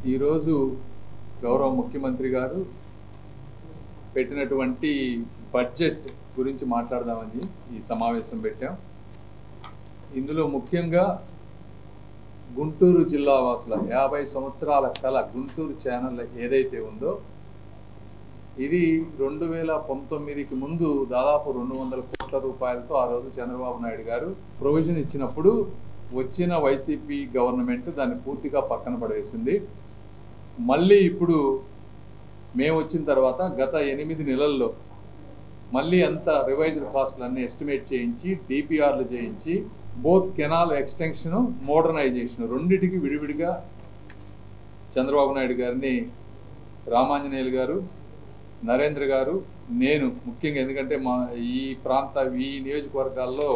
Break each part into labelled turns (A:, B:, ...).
A: ఈరోజు గౌరవ ముఖ్యమంత్రి గారు పెట్టినటువంటి బడ్జెట్ గురించి మాట్లాడదామని ఈ సమావేశం పెట్టాం. ఇందులో ముఖ్యంగా గుంటూరు జిల్లా వాసుల 50 సంవత్సరాల కళ గుంటూరు ఛానల్ ఏదైతే ఉందో ఇది 2019కి ముందు దాదాపు 200 కోట్ల రూపాయలతో ఆ రోజు చంద్రబాబు నాయుడు గారు ప్రొవిజన్ ఇచ్చినప్పుడు వచ్చిన వైసీపీ గవర్నమెంట్ దాన్ని పూర్తిగా పక్కన పడేసింది. మళ్ళీ ఇప్పుడు మేము వచ్చిన తర్వాత గత 8 నెలల్లో మళ్ళీ అంత రివైజ్డ్ కాస్ట్లన్నీ ఎస్టిమేట్ చేయించి డిపిఆర్లు చేయించి బోత్ కెనాల్ ఎక్స్టెన్షన్ మోడర్నైజేషన్ రెండింటికి విడివిడిగా చంద్రబాబు నాయుడు గారిని రామాంజనేయులు గారు, నరేంద్ర గారు, నేను ముఖ్యంగా ఎందుకంటే మా ఈ నియోజకవర్గాల్లో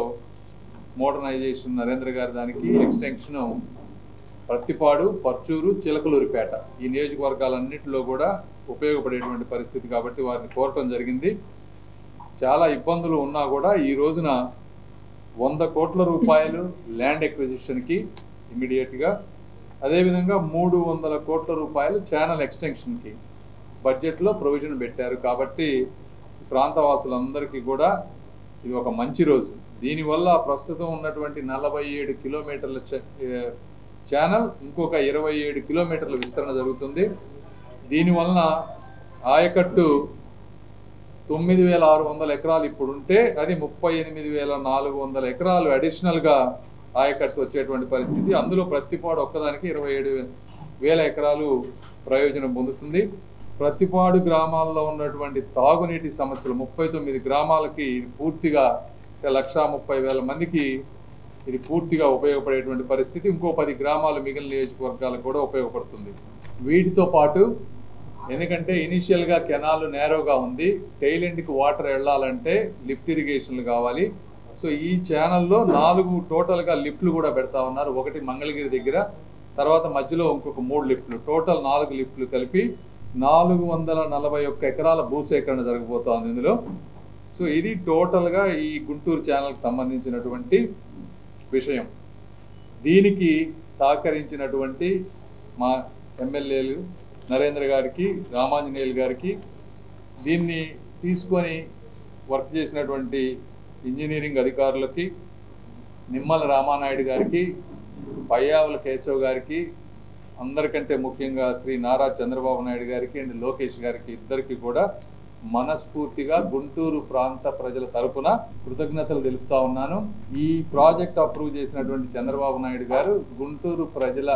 A: మోడర్నైజేషన్ నరేంద్ర గారి దానికి ఎక్స్టెన్షన్ ప్రత్తిపాడు, పర్చూరు, చిలకలూరిపేట ఈ నియోజకవర్గాలన్నింటిలో కూడా ఉపయోగపడేటువంటి పరిస్థితి కాబట్టి వారిని కోరటం జరిగింది. చాలా ఇబ్బందులు ఉన్నా కూడా ఈ రోజున 100 కోట్ల రూపాయలు ల్యాండ్ ఎక్విజిషన్కి ఇమీడియట్గా, అదేవిధంగా 300 కోట్ల రూపాయలు ఛానల్ ఎక్స్టెన్షన్కి బడ్జెట్లో ప్రొవిజన్ పెట్టారు. కాబట్టి ప్రాంతవాసులందరికీ కూడా ఇది ఒక మంచి రోజు. దీనివల్ల ప్రస్తుతం ఉన్నటువంటి 47 కిలోమీటర్ల ఛానల్ ఇంకొక 27 కిలోమీటర్ల విస్తరణ జరుగుతుంది. దీనివలన ఆయకట్టు 9,600 ఎకరాలు ఇప్పుడు ఉంటే అది 38,400 ఎకరాలు అడిషనల్గా ఆయకట్టు వచ్చేటువంటి పరిస్థితి. అందులో ప్రత్తిపాడు ఒక్కదానికి 27,000 ఎకరాలు ప్రయోజనం పొందుతుంది. ప్రత్తిపాడు గ్రామాల్లో ఉన్నటువంటి తాగునీటి సమస్యలు 39 గ్రామాలకి పూర్తిగా 1,30,000 మందికి ఇది పూర్తిగా ఉపయోగపడేటువంటి పరిస్థితి. ఇంకో 10 గ్రామాలు మిగిలిన నియోజకవర్గాలకు కూడా ఉపయోగపడుతుంది. వీటితో పాటు ఎందుకంటే ఇనిషియల్గా కెనాల్ నేరోగా ఉంది, టైల్ ఎండ్కి వాటర్ వెళ్ళాలంటే లిఫ్ట్ ఇరిగేషన్లు కావాలి. సో ఈ ఛానల్లో 4 టోటల్గా లిఫ్ట్లు కూడా పెడతా ఉన్నారు. ఒకటి మంగళగిరి దగ్గర, తర్వాత మధ్యలో ఇంకొక 3 లిఫ్ట్లు, టోటల్ 4 లిఫ్ట్లు కలిపి 441 ఎకరాల భూసేకరణ జరగబోతోంది ఇందులో. సో ఇది టోటల్గా ఈ గుంటూరు ఛానల్కి సంబంధించినటువంటి విషయం. దీనికి సహకరించినటువంటి మా ఎమ్మెల్యేలు నరేంద్ర గారికి, రామాంజనేయులు గారికి, దీన్ని తీసుకొని వర్క్ చేసినటువంటి ఇంజనీరింగ్ అధికారులకి, నిమ్మల రామానాయుడు గారికి, పయ్యావుల కేశవ్ గారికి, అందరికంటే ముఖ్యంగా శ్రీ నారా చంద్రబాబు నాయుడు గారికి అండ్ లోకేష్ గారికి ఇద్దరికి కూడా మనస్ఫూర్తిగా గుంటూరు ప్రాంత ప్రజల తరపున కృతజ్ఞతలు తెలుపుతా ఉన్నాను. ఈ ప్రాజెక్ట్ అప్రూవ్ చేసినటువంటి చంద్రబాబు నాయుడు గారు గుంటూరు ప్రజల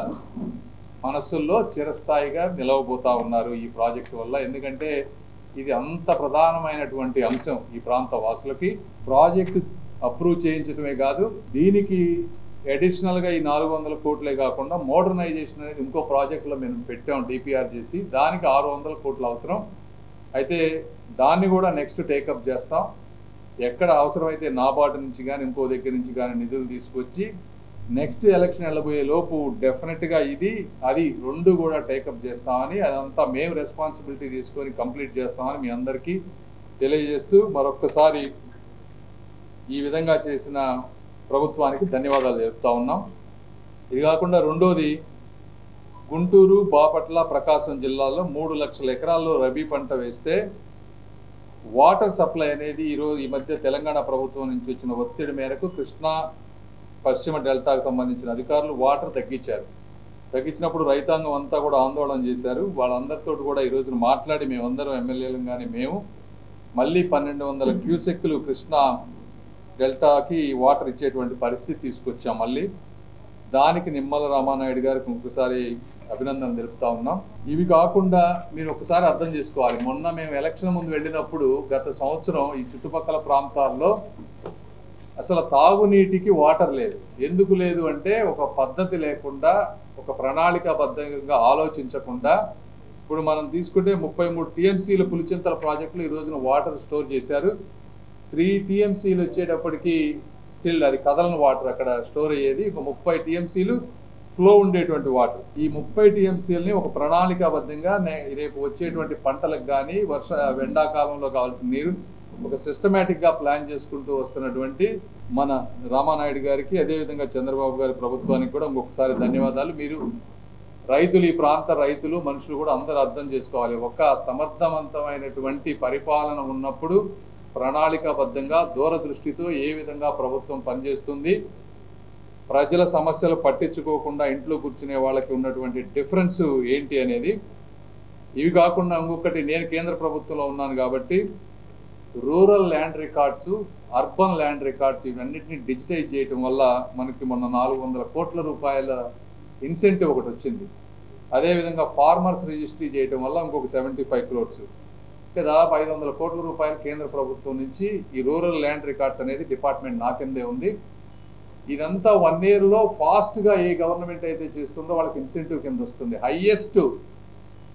A: మనస్సుల్లో చిరస్థాయిగా నిలవబోతా ఉన్నారు ఈ ప్రాజెక్టు వల్ల. ఎందుకంటే ఇది అంత ప్రధానమైనటువంటి అంశం ఈ ప్రాంత వాసులకి. ప్రాజెక్టు అప్రూవ్ చేయించడమే కాదు, దీనికి అడిషనల్గా ఈ 400 కోట్లే కాకుండా మోడర్నైజేషన్ అనేది ఇంకో ప్రాజెక్టులో మేము పెట్టాం డిపిఆర్ చేసి, దానికి 600 కోట్లు అవసరం. అయితే దాన్ని కూడా నెక్స్ట్ టేకప్ చేస్తాం. ఎక్కడ అవసరమైతే నాబార్డు నుంచి కానీ ఇంకో దగ్గర నుంచి కానీ నిధులు తీసుకొచ్చి నెక్స్ట్ ఎలక్షన్ వెళ్ళబోయే లోపు డెఫినెట్గా అది 2 కూడా టేకప్ చేస్తామని, అదంతా మేము రెస్పాన్సిబిలిటీ తీసుకొని కంప్లీట్ చేస్తామని మీ అందరికీ తెలియజేస్తూ మరొక్కసారి ఈ విధంగా చేసిన ప్రభుత్వానికి ధన్యవాదాలు చెప్తా ఉన్నాం. ఇది కాకుండా రెండోది, గుంటూరు, బాపట్ల, ప్రకాశం జిల్లాల్లో 3 లక్షల ఎకరాల్లో రబీ పంట వేస్తే వాటర్ సప్లై అనేది ఈ మధ్య తెలంగాణ ప్రభుత్వం నుంచి వచ్చిన ఒత్తిడి మేరకు కృష్ణా పశ్చిమ డెల్టాకు సంబంధించిన అధికారులు వాటర్ తగ్గించినప్పుడు రైతాంగం అంతా కూడా ఆందోళన చేశారు. వాళ్ళందరితో కూడా ఈ రోజున మాట్లాడి మేమందరం ఎమ్మెల్యేలు కానీ మేము మళ్ళీ 1200 క్యూసెక్కులు కృష్ణా డెల్టాకి వాటర్ ఇచ్చేటువంటి పరిస్థితి తీసుకొచ్చాం. మళ్ళీ దానికి నిమ్మల రామానాయుడు గారికి ఇంకొకసారి అభినందనలు తెలుపుతా ఉన్నాం. ఇవి కాకుండా మీరు ఒకసారి అర్థం చేసుకోవాలి, మొన్న మేము ఎలక్షన్ ముందు వెళ్ళినప్పుడు గత సంవత్సరం ఈ చుట్టుపక్కల ప్రాంతాల్లో అసలు తాగునీటికి వాటర్ లేదు. ఎందుకు లేదు అంటే ఒక పద్ధతి లేకుండా, ఒక ప్రణాళికాబద్ధంగా ఆలోచించకుండా, ఇప్పుడు మనం తీసుకుంటే 33 టీఎంసీల పులిచింతల ప్రాజెక్టులు ఈ రోజున వాటర్ స్టోర్ చేశారు. 3 టీఎంసీలు వచ్చేటప్పటికి స్టిల్ అది కదలని వాటర్ అక్కడ స్టోర్ అయ్యేది. ఒక 30 టీఎంసీలు ఫ్లో ఉండేటువంటి వాటర్. ఈ 30 టీఎంసీలని ఒక ప్రణాళికాబద్ధంగా రేపు వచ్చేటువంటి పంటలకు కానీ ఎండాకాలంలో కావాల్సిన నీరు ఒక సిస్టమేటిక్గా ప్లాన్ చేసుకుంటూ వస్తున్నటువంటి మన రామానాయుడు గారికి, అదేవిధంగా చంద్రబాబు గారి ప్రభుత్వానికి కూడా ఇంకొకసారి ధన్యవాదాలు. మీరు రైతులు, ఈ ప్రాంత రైతులు, మనుషులు కూడా అందరూ అర్థం చేసుకోవాలి. ఒక సమర్థవంతమైనటువంటి పరిపాలన ఉన్నప్పుడు ప్రణాళికాబద్ధంగా దూరదృష్టితో ఏ విధంగా ప్రభుత్వం పనిచేస్తుంది, ప్రజల సమస్యలు పట్టించుకోకుండా ఇంట్లో కూర్చునే వాళ్ళకి ఉన్నటువంటి డిఫరెన్స్ ఏంటి అనేది. ఇవి కాకుండా ఇంకొకటి, నేను కేంద్ర ప్రభుత్వంలో ఉన్నాను కాబట్టి rural land records, urban land records ఇవన్నిటిని డిజిటైజ్ చేయటం వల్ల మనకి మొన్న 400 కోట్ల రూపాయల ఇన్సెంటివ్ ఒకటి వచ్చింది. అదేవిధంగా ఫార్మర్స్ రిజిస్ట్రీ చేయటం వల్ల ఇంకొక 75 క్రోర్స్, దాదాపు 500 కోట్ల రూపాయలు కేంద్ర ప్రభుత్వం నుంచి ఈ రూరల్ ల్యాండ్ రికార్డ్స్ అనేది డిపార్ట్మెంట్ నా కిందే ఉంది. ఇదంతా 1 yearలో ఫాస్ట్గా ఏ గవర్నమెంట్ అయితే చేస్తుందో వాళ్ళకి ఇన్సెంటివ్ కింద వస్తుంది. హైయెస్ట్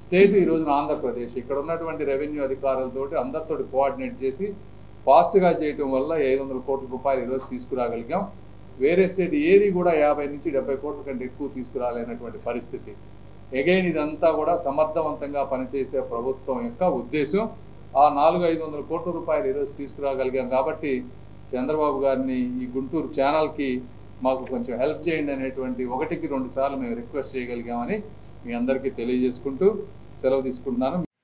A: స్టేట్ ఈ రోజున ఆంధ్రప్రదేశ్. ఇక్కడ ఉన్నటువంటి రెవెన్యూ అధికారులతోటి అందరితో కోఆర్డినేట్ చేసి ఫాస్ట్గా చేయటం వల్ల 500 కోట్ల రూపాయలు ఈరోజు తీసుకురాగలిగాం. వేరే స్టేట్ ఏది కూడా 50 నుంచి 70 కోట్ల కంటే ఎక్కువ తీసుకురాలేనటువంటి పరిస్థితి. అగైన్ ఇదంతా కూడా సమర్థవంతంగా పనిచేసే ప్రభుత్వం యొక్క ఉద్దేశం. ఆ 400-500 కోట్ల రూపాయలు ఈరోజు తీసుకురాగలిగాం కాబట్టి చంద్రబాబు గారిని ఈ గుంటూరు ఛానల్కి మాకు కొంచెం హెల్ప్ చేయండి అనేటువంటి 1కి 2 సార్లు మేము రిక్వెస్ట్ చేయగలిగామని మీ అందరికీ తెలియజేసుకుంటూ సెలవు తీసుకుంటున్నాను.